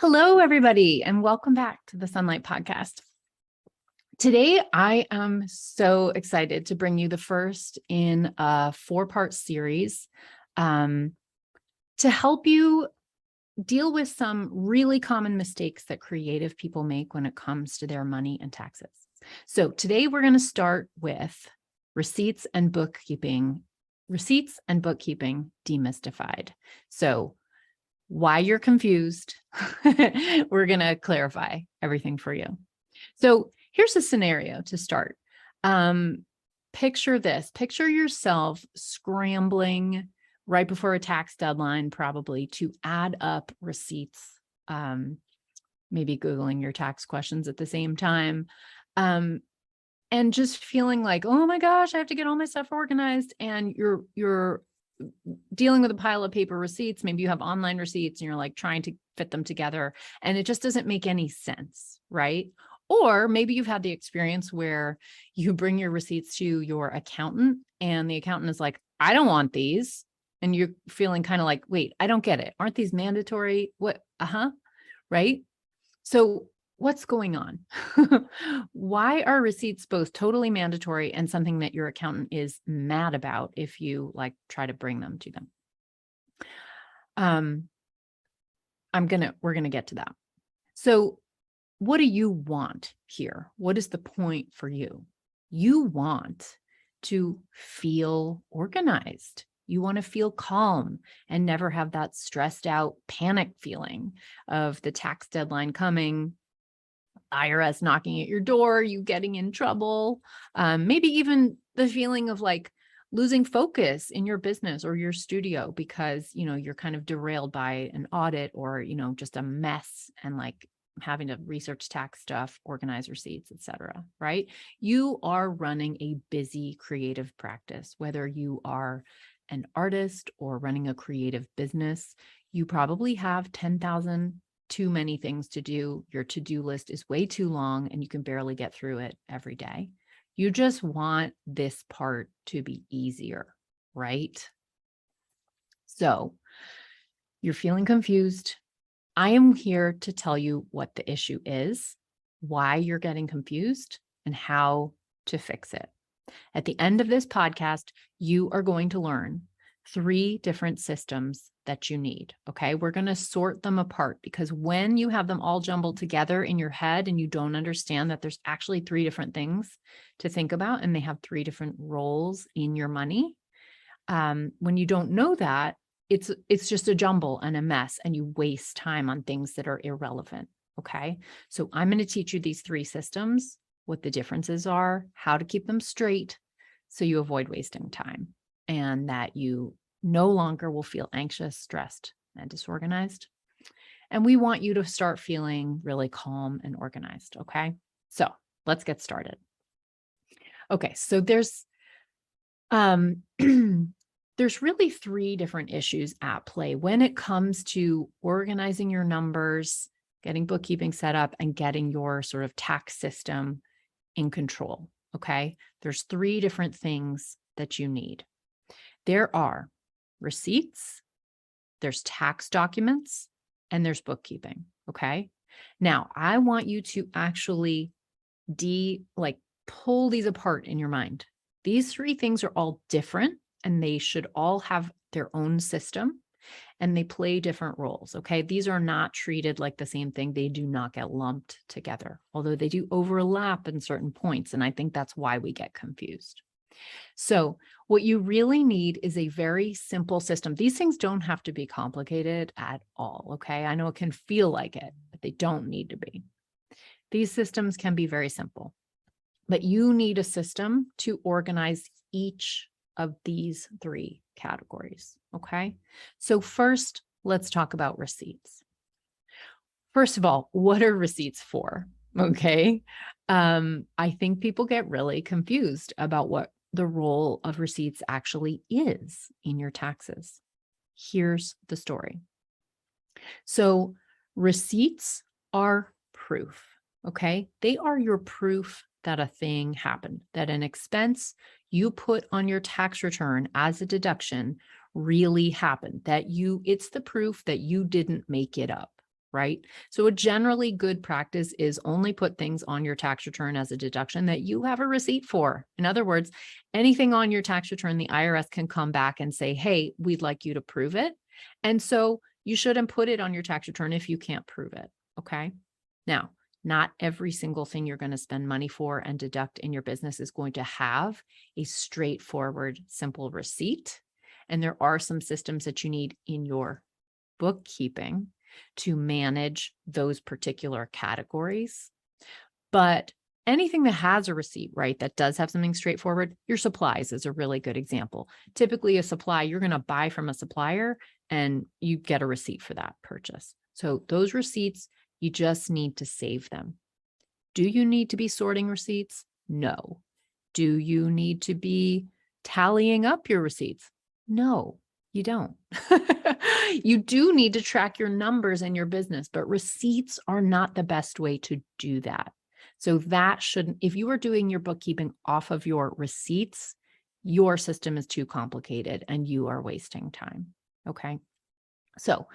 Hello, everybody, and welcome back to the Sunlight Podcast. Today, I am so excited to bring you the first in a 4-part series to help you deal with some really common mistakes that creative people make when it comes to their money and taxes. So today, we're going to start with receipts and bookkeeping demystified. So why you're confused, we're going to clarify everything for you. So here's a scenario to start. Picture this. Picture yourself scrambling right before a tax deadline, probably to add up receipts, maybe Googling your tax questions at the same time, and just feeling like, oh my gosh, I have to get all my stuff organized. And you're dealing with a pile of paper receipts. Maybe you have online receipts and you're like trying to fit them together and it just doesn't make any sense, right? Or maybe you've had the experience where you bring your receipts to your accountant and the accountant is like, I don't want these. And you're feeling kind of like, wait, I don't get it. Aren't these mandatory? What? Right? So what's going on? Why are receipts both totally mandatory and something that your accountant is mad about if you like try to bring them to them? We're gonna get to that. So what do you want here? What is the point for you? You want to feel organized. You want to feel calm and never have that stressed out panic feeling of the tax deadline coming, IRS knocking at your door, you getting in trouble, maybe even the feeling of like losing focus in your business or your studio because, you're kind of derailed by an audit or, just a mess and like having to research tax stuff, organize receipts, etc. Right? You are running a busy creative practice, whether you are an artist or running a creative business. You probably have 10,000 too many things to do. Your to-do list is way too long and you can barely get through it every day. You just want this part to be easier, right? So you're feeling confused. I am here to tell you what the issue is, why you're getting confused, and how to fix it. At the end of this podcast, you are going to learn 3 different systems that you need. Okay. We're going to sort them apart because when you have them all jumbled together in your head and you don't understand that there's actually 3 different things to think about and they have 3 different roles in your money. When you don't know that, it's just a jumble and a mess and you waste time on things that are irrelevant. Okay. So I'm going to teach you these 3 systems, what the differences are, how to keep them straight so you avoid wasting time and that you no longer will feel anxious, stressed, and disorganized. And we want you to start feeling really calm and organized. Okay. So let's get started. Okay. So there's there's really 3 different issues at play when it comes to organizing your numbers, getting bookkeeping set up, and getting your sort of tax system in control. Okay. There's 3 different things that you need. There are receipts, there's tax documents, and there's bookkeeping. Okay. Now I want you to actually pull these apart in your mind. These 3 things are all different and they should all have their own system and they play different roles. Okay. These are not treated like the same thing. They do not get lumped together, although they do overlap in certain points. And I think that's why we get confused. So what you really need is a very simple system. These things don't have to be complicated at all. Okay. I know it can feel like it, but they don't need to be. These systems can be very simple, but you need a system to organize each of these 3 categories. Okay. So first, let's talk about receipts. First of all, what are receipts for? Okay. I think people get really confused about what the role of receipts actually is in your taxes. Here's the story. So receipts are proof. Okay. They are your proof that a thing happened, that an expense you put on your tax return as a deduction really happened, that it's the proof that you didn't make it up. right? So a generally good practice is only put things on your tax return as a deduction that you have a receipt for. In other words, anything on your tax return, the IRS can come back and say, hey, we'd like you to prove it. And so you shouldn't put it on your tax return if you can't prove it, okay? Now, not every single thing you're going to spend money for and deduct in your business is going to have a straightforward, simple receipt. And there are some systems that you need in your bookkeeping to manage those particular categories. But anything that has a receipt, right, that does have something straightforward, your supplies is a really good example. Typically a supply, you're going to buy from a supplier and you get a receipt for that purchase. So those receipts, you just need to save them. Do you need to be sorting receipts? No. Do you need to be tallying up your receipts? No, you don't. You do need to track your numbers in your business, but receipts are not the best way to do that. So that shouldn't, if you are doing your bookkeeping off of your receipts, your system is too complicated and you are wasting time. Okay. So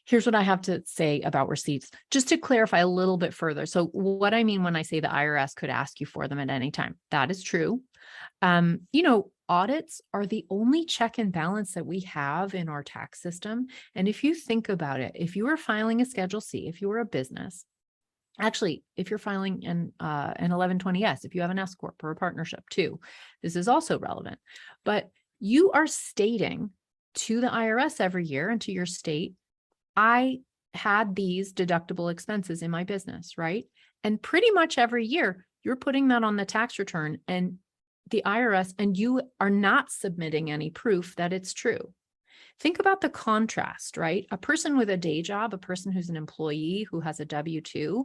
here's what I have to say about receipts, just to clarify a little bit further. So what I mean when I say the IRS could ask you for them at any time, that is true. Audits are the only check and balance that we have in our tax system. And if you think about it, if you are filing a Schedule C, if you are a business, actually, if you're filing an 1120S, if you have an S Corp or a partnership too, this is also relevant. But you are stating to the IRS every year and to your state, I had these deductible expenses in my business, right? And pretty much every year, you're putting that on the tax return and the IRS, and you are not submitting any proof that it's true. Think about the contrast, right? A person with a day job, a person who's an employee who has a W-2,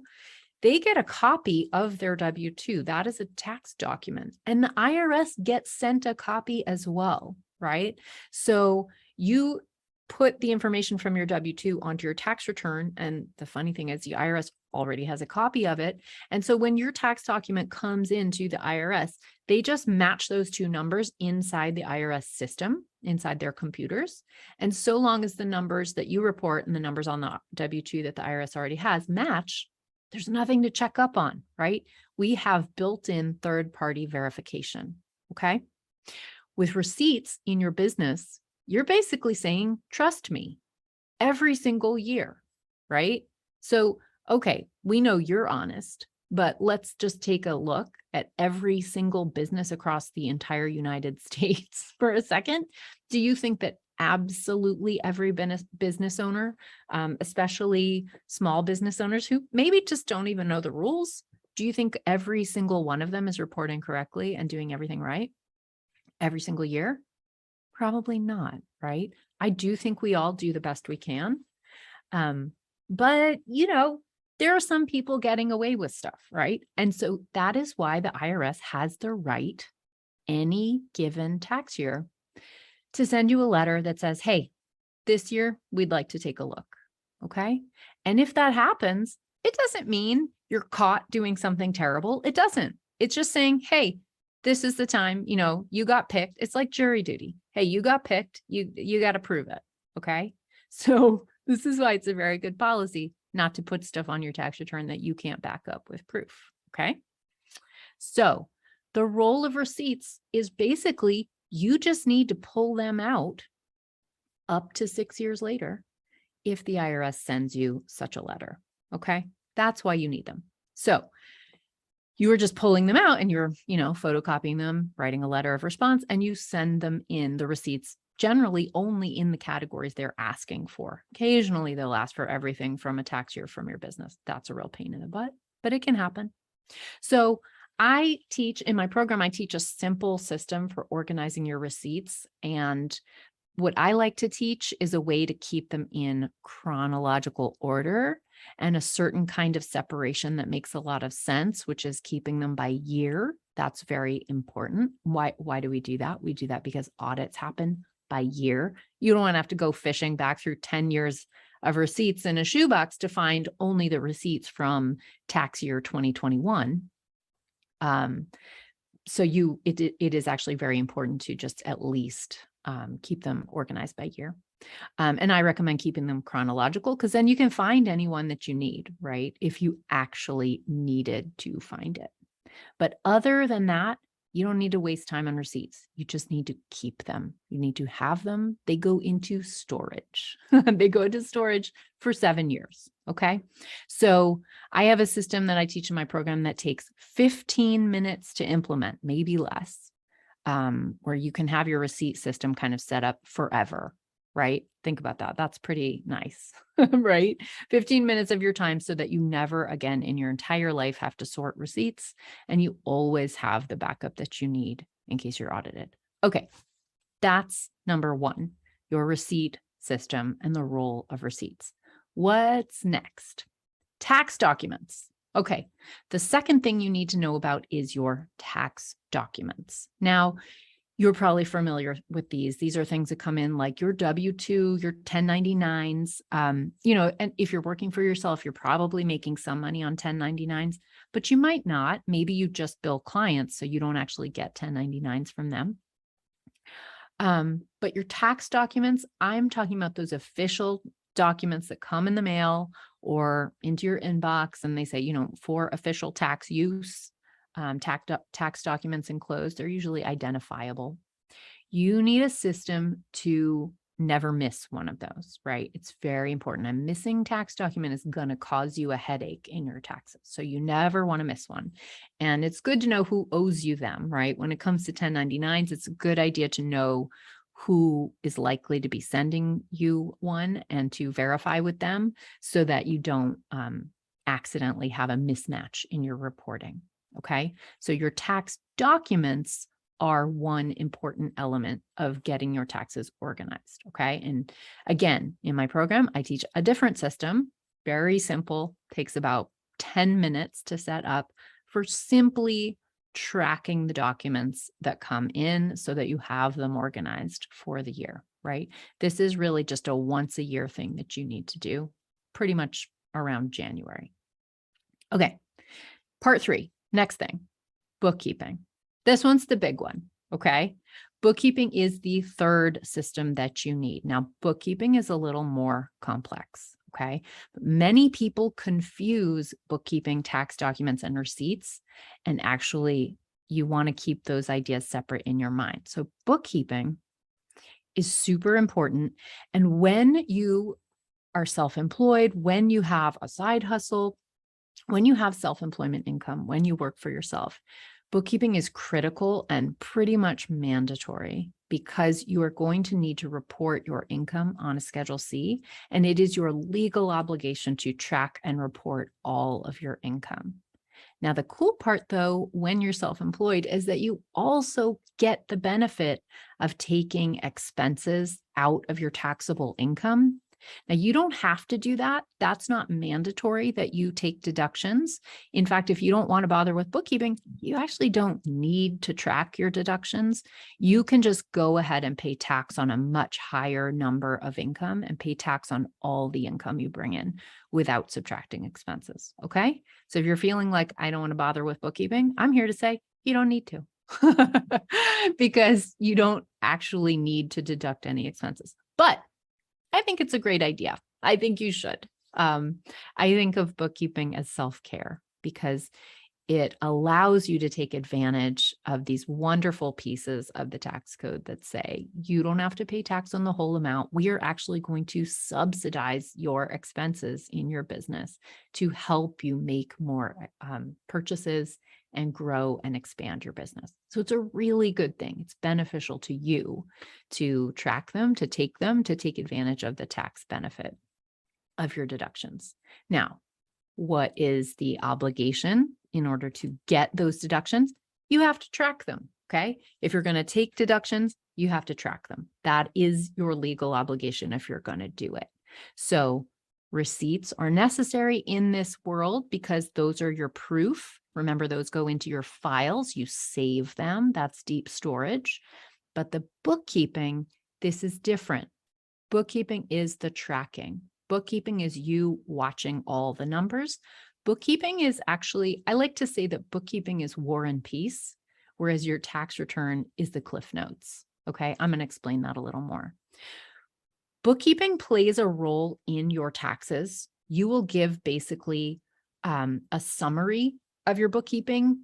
they get a copy of their W-2. That is a tax document. And the IRS gets sent a copy as well, right? So you put the information from your W-2 onto your tax return. And the funny thing is the IRS already has a copy of it. And so when your tax document comes into the IRS, they just match those two numbers inside the IRS system, inside their computers. And so long as the numbers that you report and the numbers on the W-2 that the IRS already has match, there's nothing to check up on, right? We have built-in third-party verification, okay? With receipts in your business, you're basically saying, trust me, every single year, right? So, okay, we know you're honest, but let's just take a look at every single business across the entire United States for a second. Do you think that absolutely every business owner, especially small business owners who maybe just don't even know the rules, do you think every single one of them is reporting correctly and doing everything right every single year? Probably not, right? I do think we all do the best we can. But, there are some people getting away with stuff, right? And so that is why the IRS has the right any given tax year to send you a letter that says, hey, this year we'd like to take a look. Okay. And if that happens, it doesn't mean you're caught doing something terrible. It doesn't. It's just saying, hey, this is the time, you got picked. It's like jury duty. Hey, you got picked. You got to prove it. Okay. So this is why it's a very good policy not to put stuff on your tax return that you can't back up with proof. Okay. So the role of receipts is basically you just need to pull them out up to 6 years later if the IRS sends you such a letter. Okay. That's why you need them. So you are just pulling them out and you're, photocopying them, writing a letter of response, and you send them in the receipts, generally only in the categories they're asking for. Occasionally they'll ask for everything from a tax year from your business. That's a real pain in the butt, but it can happen. So I teach in my program, I teach a simple system for organizing your receipts. And what I like to teach is a way to keep them in chronological order and a certain kind of separation that makes a lot of sense, which is keeping them by year. That's very important. Why do we do that? We do that because audits happen by year. You don't want to have to go fishing back through 10 years of receipts in a shoebox to find only the receipts from tax year 2021. So it is actually very important to just at least keep them organized by year. And I recommend keeping them chronological because then you can find anyone that you need, right? If you actually needed to find it. But other than that, you don't need to waste time on receipts. You just need to keep them. You need to have them. They go into storage. They go into storage for 7 years. Okay. So I have a system that I teach in my program that takes 15 minutes to implement, maybe less, where you can have your receipt system kind of set up forever. Right? Think about that. That's pretty nice, right? 15 minutes of your time so that you never again in your entire life have to sort receipts and you always have the backup that you need in case you're audited. Okay. That's number one, your receipt system and the role of receipts. What's next? Tax documents. Okay. The second thing you need to know about is your tax documents. Now, you're probably familiar with these. These are things that come in like your W-2, your 1099s. And if you're working for yourself, you're probably making some money on 1099s, but you might not. Maybe you just bill clients, so you don't actually get 1099s from them. But your tax documents, I'm talking about those official documents that come in the mail or into your inbox and they say, for official tax use. Tax documents enclosed, they're usually identifiable. You need a system to never miss one of those, right? It's very important. A missing tax document is going to cause you a headache in your taxes. So you never want to miss one. And it's good to know who owes you them, right? When it comes to 1099s, it's a good idea to know who is likely to be sending you one and to verify with them so that you don't accidentally have a mismatch in your reporting. Okay. So your tax documents are one important element of getting your taxes organized. Okay. And again, in my program, I teach a different system, very simple, takes about 10 minutes to set up for simply tracking the documents that come in so that you have them organized for the year, right? This is really just a once a year thing that you need to do pretty much around January. Okay. Part 3. Next thing, bookkeeping. This one's the big one, okay? Bookkeeping is the third system that you need. Now, bookkeeping is a little more complex, okay? Many people confuse bookkeeping, tax documents, and receipts, and actually you want to keep those ideas separate in your mind. So bookkeeping is super important. And when you are self-employed, when you have a side hustle, when you have self-employment income, when you work for yourself, bookkeeping is critical and pretty much mandatory because you are going to need to report your income on a Schedule C, and it is your legal obligation to track and report all of your income. Now, the cool part, though, when you're self-employed is that you also get the benefit of taking expenses out of your taxable income. Now, you don't have to do that. That's not mandatory that you take deductions. In fact, if you don't want to bother with bookkeeping, you actually don't need to track your deductions. You can just go ahead and pay tax on a much higher number of income and pay tax on all the income you bring in without subtracting expenses. Okay. So if you're feeling like I don't want to bother with bookkeeping, I'm here to say you don't need to because you don't actually need to deduct any expenses. But I think it's a great idea. I think you should. I think of bookkeeping as self-care because it allows you to take advantage of these wonderful pieces of the tax code that say you don't have to pay tax on the whole amount. We are actually going to subsidize your expenses in your business to help you make more purchases and grow and expand your business. So it's a really good thing. It's beneficial to you to track them, to take advantage of the tax benefit of your deductions. Now, what is the obligation in order to get those deductions? You have to track them, okay? If you're going to take deductions, you have to track them. That is your legal obligation if you're going to do it. So receipts are necessary in this world because those are your proof. Remember, those go into your files. You save them. That's deep storage. But the bookkeeping, this is different. Bookkeeping is the tracking. Bookkeeping is you watching all the numbers. Bookkeeping is actually, I like to say that bookkeeping is War and Peace, whereas your tax return is the Cliff Notes. Okay, I'm going to explain that a little more. Bookkeeping plays a role in your taxes. You will give basically a summary of your bookkeeping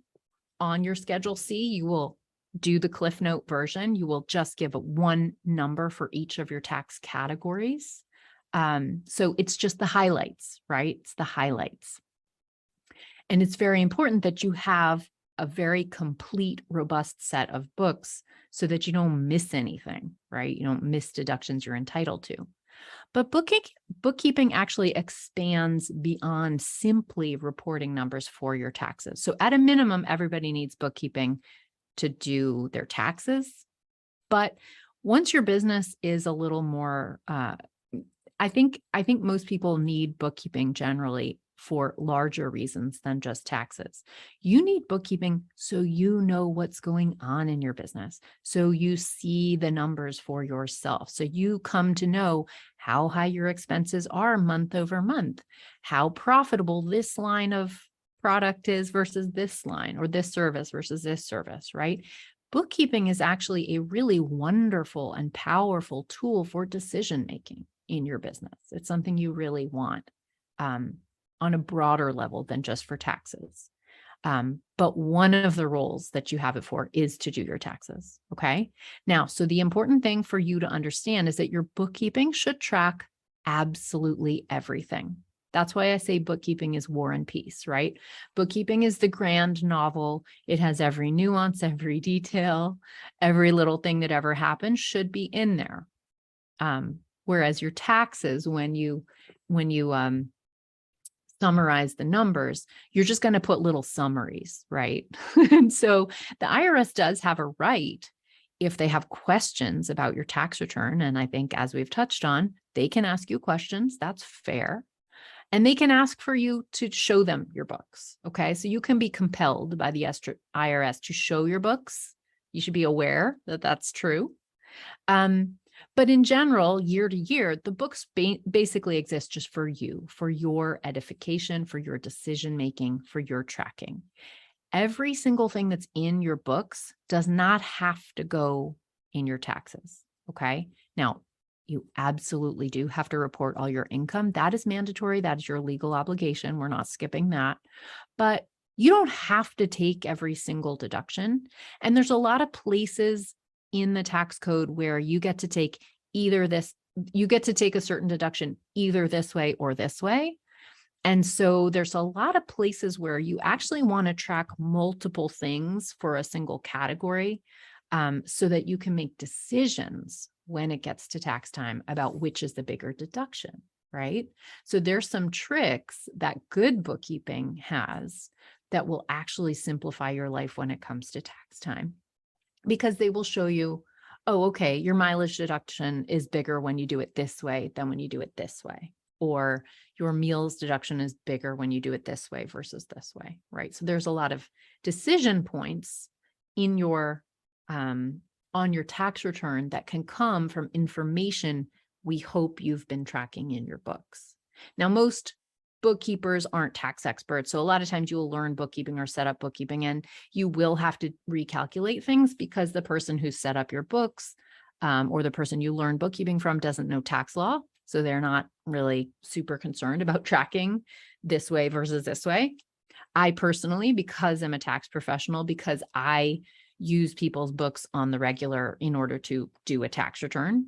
on your Schedule C. You will do the Cliff Note version. You will just give one number for each of your tax categories. So it's just the highlights, right? It's the highlights. And it's very important that you have a very complete, robust set of books so that you don't miss anything, right? You don't miss deductions you're entitled to. But bookkeeping actually expands beyond simply reporting numbers for your taxes. So at a minimum, everybody needs bookkeeping to do their taxes. But once your business is a little more, I think most people need bookkeeping generally for larger reasons than just taxes. You need bookkeeping so you know what's going on in your business, so you see the numbers for yourself, so you come to know how high your expenses are month over month, how profitable this line of product is versus this line, or this service versus this service, right? Bookkeeping is actually a really wonderful and powerful tool for decision making in your business. It's something you really want on a broader level than just for taxes. But one of the roles that you have it for is to do your taxes. Okay. Now, so the important thing for you to understand is that your bookkeeping should track absolutely everything. That's why I say bookkeeping is War and Peace, right? Bookkeeping is the grand novel. It has every nuance, every detail, every little thing that ever happened should be in there. Whereas your taxes, when you summarize the numbers, you're just going to put little summaries, right? And so the IRS does have a right, if they have questions about your tax return, and I think as we've touched on, they can ask you questions. That's fair. And they can ask for you to show them your books. Okay. So you can be compelled by the IRS to show your books. You should be aware that that's true. But in general, year to year, the books basically exist just for you, for your edification, for your decision-making, for your tracking. Every single thing that's in your books does not have to go in your taxes. Okay. Now, you absolutely do have to report all your income. That is mandatory. That is your legal obligation. We're not skipping that. But you don't have to take every single deduction. And there's a lot of places in the tax code where you get to take you get to take a certain deduction either this way or this way. And so there's a lot of places where you actually want to track multiple things for a single category, so that you can make decisions when it gets to tax time about which is the bigger deduction, right? So there's some tricks that good bookkeeping has that will actually simplify your life when it comes to tax time, because they will show you, oh, okay, your mileage deduction is bigger when you do it this way than when you do it this way. Or your meals deduction is bigger when you do it this way versus this way, right? So there's a lot of decision points in your on your tax return that can come from information we hope you've been tracking in your books. Now, most bookkeepers aren't tax experts. So a lot of times you will learn bookkeeping or set up bookkeeping, and you will have to recalculate things because the person who set up your books, or the person you learn bookkeeping from, doesn't know tax law. So they're not really super concerned about tracking this way versus this way. I personally, because I'm a tax professional, because I use people's books on the regular in order to do a tax return,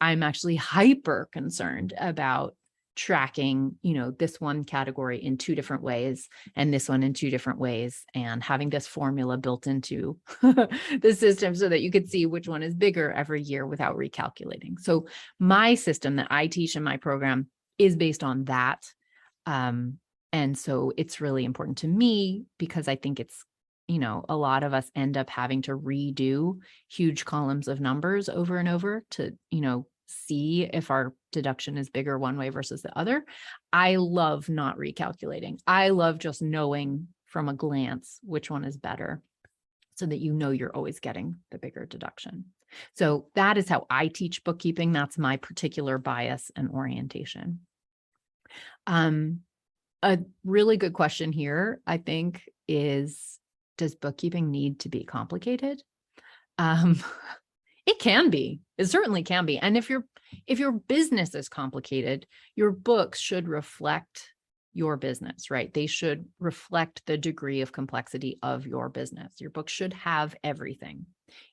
I'm actually hyper concerned about tracking, this one category in two different ways and this one in two different ways, and having this formula built into the system so that you could see which one is bigger every year without recalculating. So my system that I teach in my program is based on that. And so it's really important to me because I think it's, a lot of us end up having to redo huge columns of numbers over and over to, see if our deduction is bigger one way versus the other. I love not recalculating. I love just knowing from a glance which one is better so that you're always getting the bigger deduction. So that is how I teach bookkeeping. That's my particular bias and orientation. A really good question here, I think, is, does bookkeeping need to be complicated? It can be. It certainly can be. And if if your business is complicated, your books should reflect your business, right? They should reflect the degree of complexity of your business. Your book should have everything,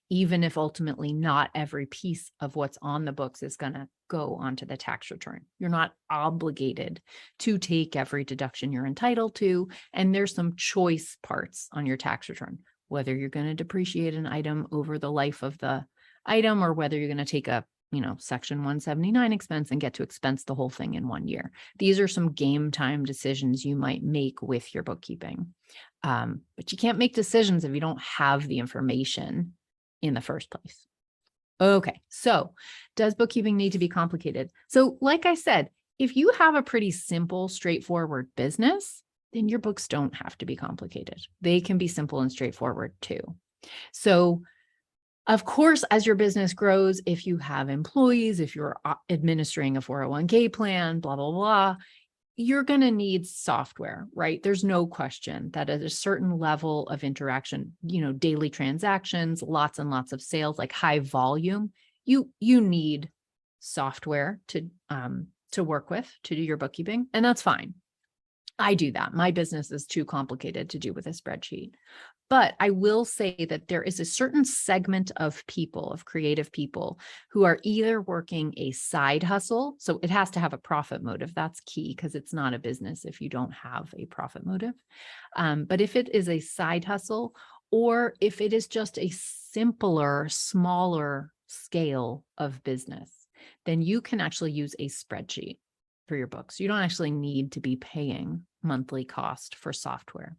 even if ultimately not every piece of what's on the books is going to go onto the tax return. You're not obligated to take every deduction you're entitled to. And there's some choice parts on your tax return, whether you're going to depreciate an item over the life of the item or whether you're going to take a Section 179 expense and get to expense the whole thing in 1 year. These are some game time decisions you might make with your bookkeeping. But you can't make decisions if you don't have the information in the first place. Okay, so does bookkeeping need to be complicated? So like I said, if you have a pretty simple, straightforward business, then your books don't have to be complicated. They can be simple and straightforward too. So of course, as your business grows, if you have employees, if you're administering a 401k plan, blah, blah, blah, you're going to need software, right? There's no question that at a certain level of interaction, daily transactions, lots and lots of sales, like high volume, you need software to work with to do your bookkeeping, and that's fine. I do that. My business is too complicated to do with a spreadsheet. But I will say that there is a certain segment of people, of creative people, who are either working a side hustle. So it has to have a profit motive. That's key because it's not a business if you don't have a profit motive. But if it is a side hustle, or if it is just a simpler, smaller scale of business, then you can actually use a spreadsheet for your books. You don't actually need to be paying monthly cost for software.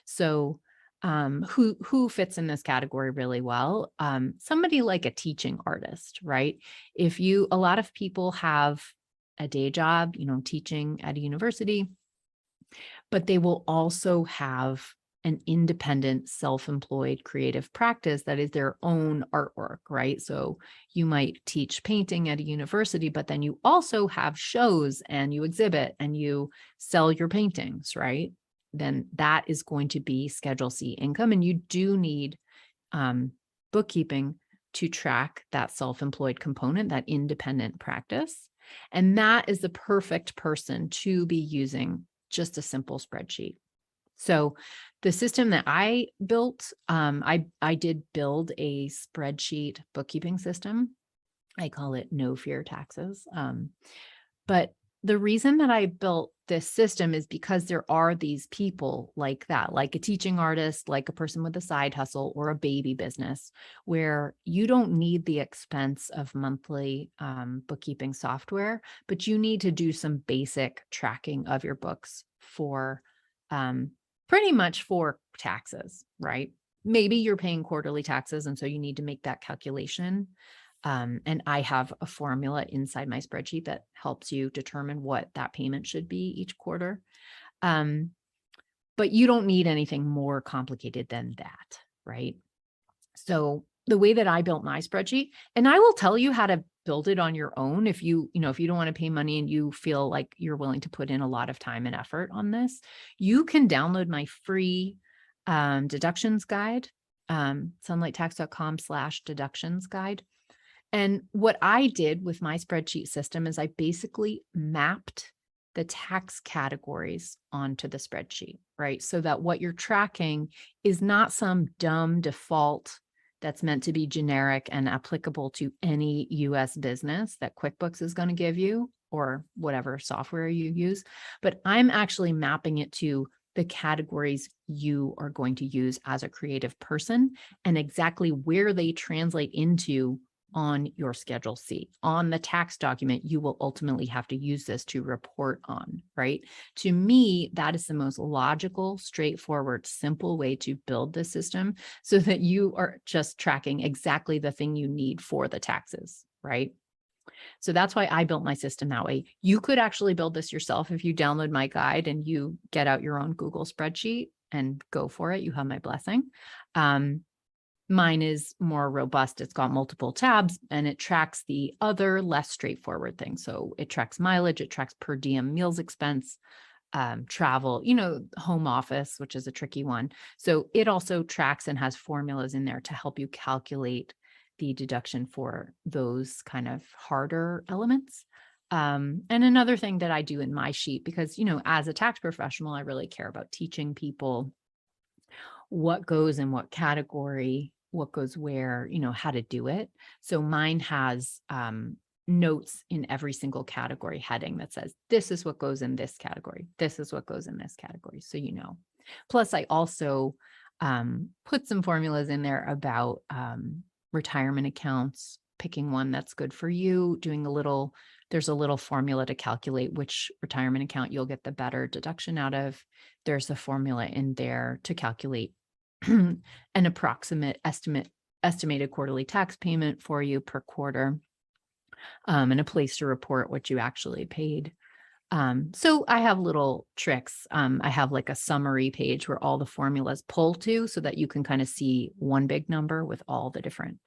So who fits in this category really well? Somebody like a teaching artist, right? A lot of people have a day job, teaching at a university, but they will also have an independent, self-employed creative practice that is their own artwork, right? So you might teach painting at a university, but then you also have shows and you exhibit and you sell your paintings, right? Then that is going to be Schedule C income. And you do need bookkeeping to track that self-employed component, that independent practice. And that is the perfect person to be using just a simple spreadsheet. So the system that I built, I did build a spreadsheet bookkeeping system. I call it No Fear Taxes. But the reason that I built this system is because there are these people like that, like a teaching artist, like a person with a side hustle or a baby business, where you don't need the expense of monthly bookkeeping software, but you need to do some basic tracking of your books for pretty much for taxes, right? Maybe you're paying quarterly taxes, and so you need to make that calculation. And I have a formula inside my spreadsheet that helps you determine what that payment should be each quarter. But you don't need anything more complicated than that, right? So the way that I built my spreadsheet, and I will tell you how to build it on your own if you don't want to pay money and you feel like you're willing to put in a lot of time and effort on this, you can download my free deductions guide, sunlighttax.com/deductions guide. And what I did with my spreadsheet system is I basically mapped the tax categories onto the spreadsheet, right? So that what you're tracking is not some dumb default that's meant to be generic and applicable to any US business that QuickBooks is going to give you or whatever software you use, but I'm actually mapping it to the categories you are going to use as a creative person and exactly where they translate into on your Schedule C. On the tax document, you will ultimately have to use this to report on, right? To me, that is the most logical, straightforward, simple way to build the system so that you are just tracking exactly the thing you need for the taxes, right? So that's why I built my system that way. You could actually build this yourself if you download my guide and you get out your own Google spreadsheet and go for it. You have my blessing. Mine is more robust. It's got multiple tabs and it tracks the other less straightforward things. So it tracks mileage, it tracks per diem meals expense, travel, home office, which is a tricky one. So it also tracks and has formulas in there to help you calculate the deduction for those kind of harder elements. And another thing that I do in my sheet, because, as a tax professional, I really care about teaching people what goes in what category, what goes where, how to do it. So mine has notes in every single category heading that says, this is what goes in this category. This is what goes in this category. So, plus I also put some formulas in there about retirement accounts, picking one that's good for you, there's a little formula to calculate which retirement account you'll get the better deduction out of. There's a formula in there to calculate an approximate estimated quarterly tax payment for you per quarter, and a place to report what you actually paid. So I have little tricks. I have like a summary page where all the formulas pull to, so that you can kind of see one big number with all the different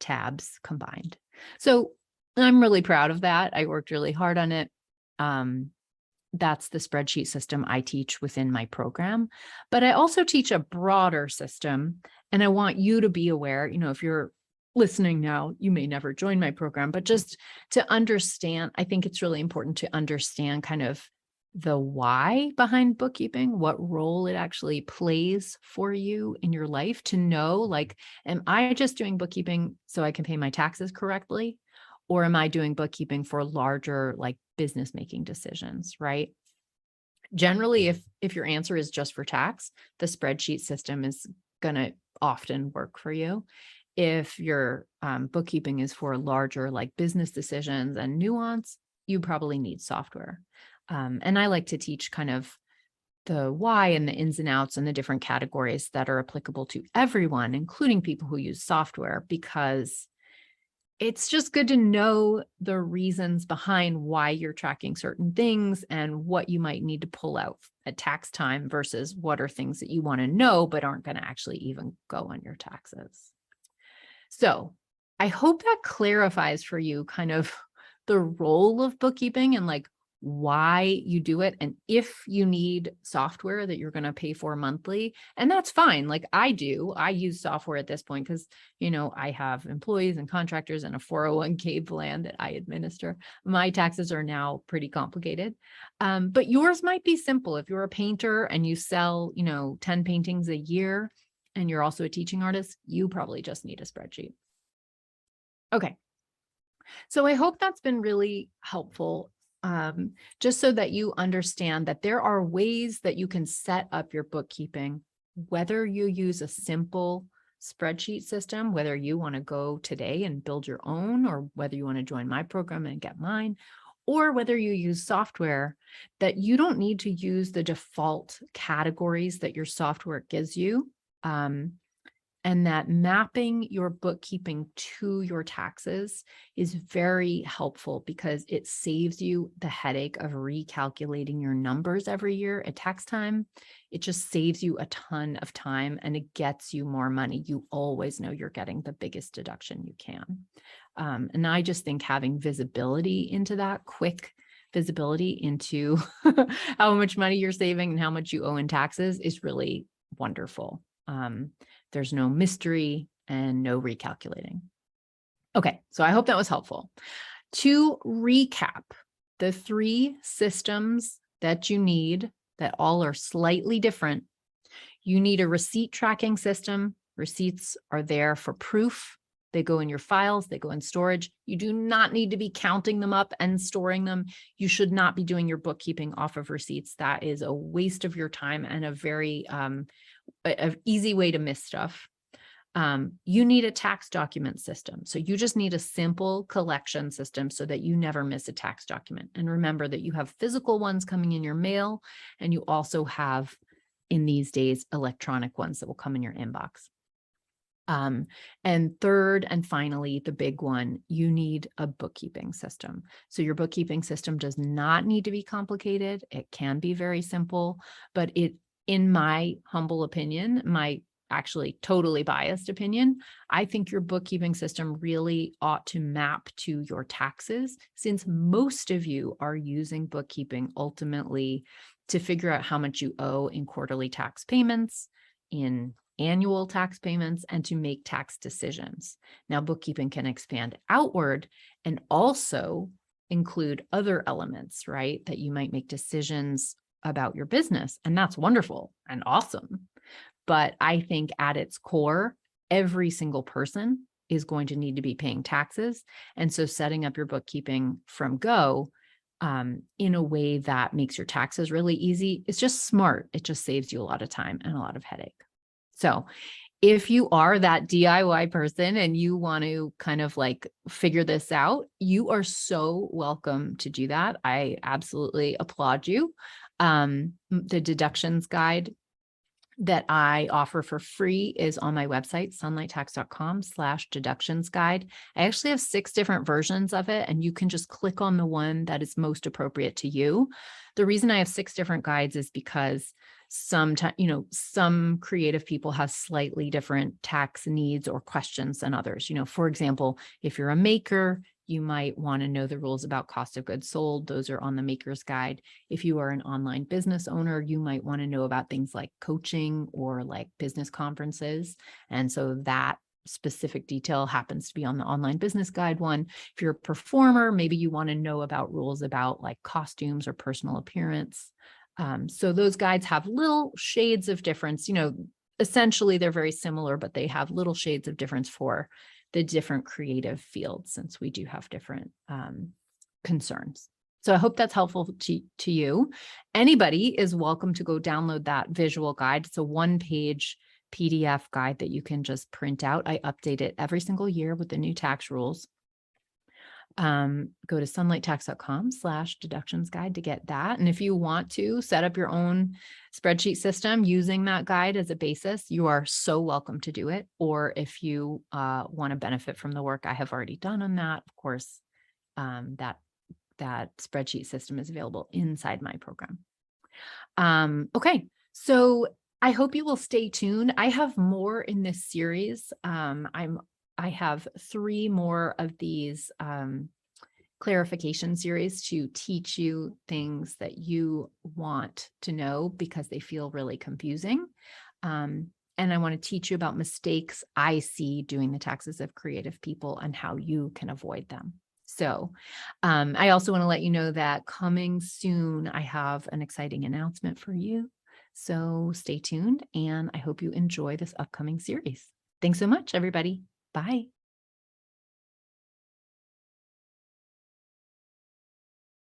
tabs combined. So I'm really proud of that. I worked really hard on it. That's the spreadsheet system I teach within my program, but I also teach a broader system. And I want you to be aware, if you're listening now, you may never join my program, but just to understand, I think it's really important to understand kind of the why behind bookkeeping, what role it actually plays for you in your life, to know, like, am I just doing bookkeeping so I can pay my taxes correctly? Or am I doing bookkeeping for larger, like, business making decisions, right? Generally, if your answer is just for tax, the spreadsheet system is going to often work for you. If your bookkeeping is for larger, like, business decisions and nuance, you probably need software. And I like to teach kind of the why and the ins and outs and the different categories that are applicable to everyone, including people who use software, because it's just good to know the reasons behind why you're tracking certain things and what you might need to pull out at tax time versus what are things that you want to know but aren't going to actually even go on your taxes. So I hope that clarifies for you kind of the role of bookkeeping and, like, why you do it. And if you need software that you're going to pay for monthly, and that's fine. Like I use software at this point because, I have employees and contractors and a 401k plan that I administer. My taxes are now pretty complicated. But yours might be simple. If you're a painter and you sell, 10 paintings a year and you're also a teaching artist, you probably just need a spreadsheet. Okay. So I hope that's been really helpful. Just so that you understand that there are ways that you can set up your bookkeeping, whether you use a simple spreadsheet system, whether you want to go today and build your own, or whether you want to join my program and get mine, or whether you use software, that you don't need to use the default categories that your software gives you. And that mapping your bookkeeping to your taxes is very helpful because it saves you the headache of recalculating your numbers every year at tax time. It just saves you a ton of time and it gets you more money. You always know you're getting the biggest deduction you can. And I just think having visibility into that, quick visibility into how much money you're saving and how much you owe in taxes, is really wonderful. There's no mystery and no recalculating. Okay, so I hope that was helpful. To recap, the 3 systems that you need that all are slightly different. You need a receipt tracking system. Receipts are there for proof. They go in your files, they go in storage. You do not need to be counting them up and storing them. You should not be doing your bookkeeping off of receipts. That is a waste of your time and a very an easy way to miss stuff. You need a tax document system. So you just need a simple collection system so that you never miss a tax document. And remember that you have physical ones coming in your mail, and you also have, in these days, electronic ones that will come in your inbox. And third, and finally, the big one, you need a bookkeeping system. So your bookkeeping system does not need to be complicated. It can be very simple, but in my humble opinion, my actually totally biased opinion, I think your bookkeeping system really ought to map to your taxes, since most of you are using bookkeeping ultimately to figure out how much you owe in quarterly tax payments, in annual tax payments and to make tax decisions. Now, bookkeeping can expand outward and also include other elements, right? That you might make decisions about your business. And that's wonderful and awesome. But I think at its core, every single person is going to need to be paying taxes. And so setting up your bookkeeping from go in a way that makes your taxes really easy is just smart. It just saves you a lot of time and a lot of headache. So if you are that DIY person and you want to kind of like figure this out, you are so welcome to do that. I absolutely applaud you. The deductions guide that I offer for free is on my website, sunlighttax.com/deductions guide. I actually have 6 different versions of it, and you can just click on the one that is most appropriate to you. The reason I have 6 different guides is because sometimes, some creative people have slightly different tax needs or questions than others. For example, if you're a maker, you might want to know the rules about cost of goods sold. Those are on the Maker's Guide. If you are an online business owner, you might want to know about things like coaching or like business conferences. And so that specific detail happens to be on the online business guide one. If you're a performer, maybe you want to know about rules about like costumes or personal appearance. So those guides have little shades of difference. Essentially they're very similar, but they have little shades of difference for the different creative fields, since we do have different concerns. So I hope that's helpful to you. Anybody is welcome to go download that visual guide. It's a 1-page PDF guide that you can just print out. I update it every single year with the new tax rules. Go to sunlighttax.com/deductions guide to get that. And if you want to set up your own spreadsheet system using that guide as a basis, you are so welcome to do it. Or if you want to benefit from the work I have already done on that, of course, that spreadsheet system is available inside my program. Okay, so I hope you will stay tuned. I have more in this series. I have 3 more of these clarification series to teach you things that you want to know because they feel really confusing. And I want to teach you about mistakes I see doing the taxes of creative people and how you can avoid them. So I also want to let you know that coming soon, I have an exciting announcement for you. So stay tuned, and I hope you enjoy this upcoming series. Thanks so much, everybody. Bye.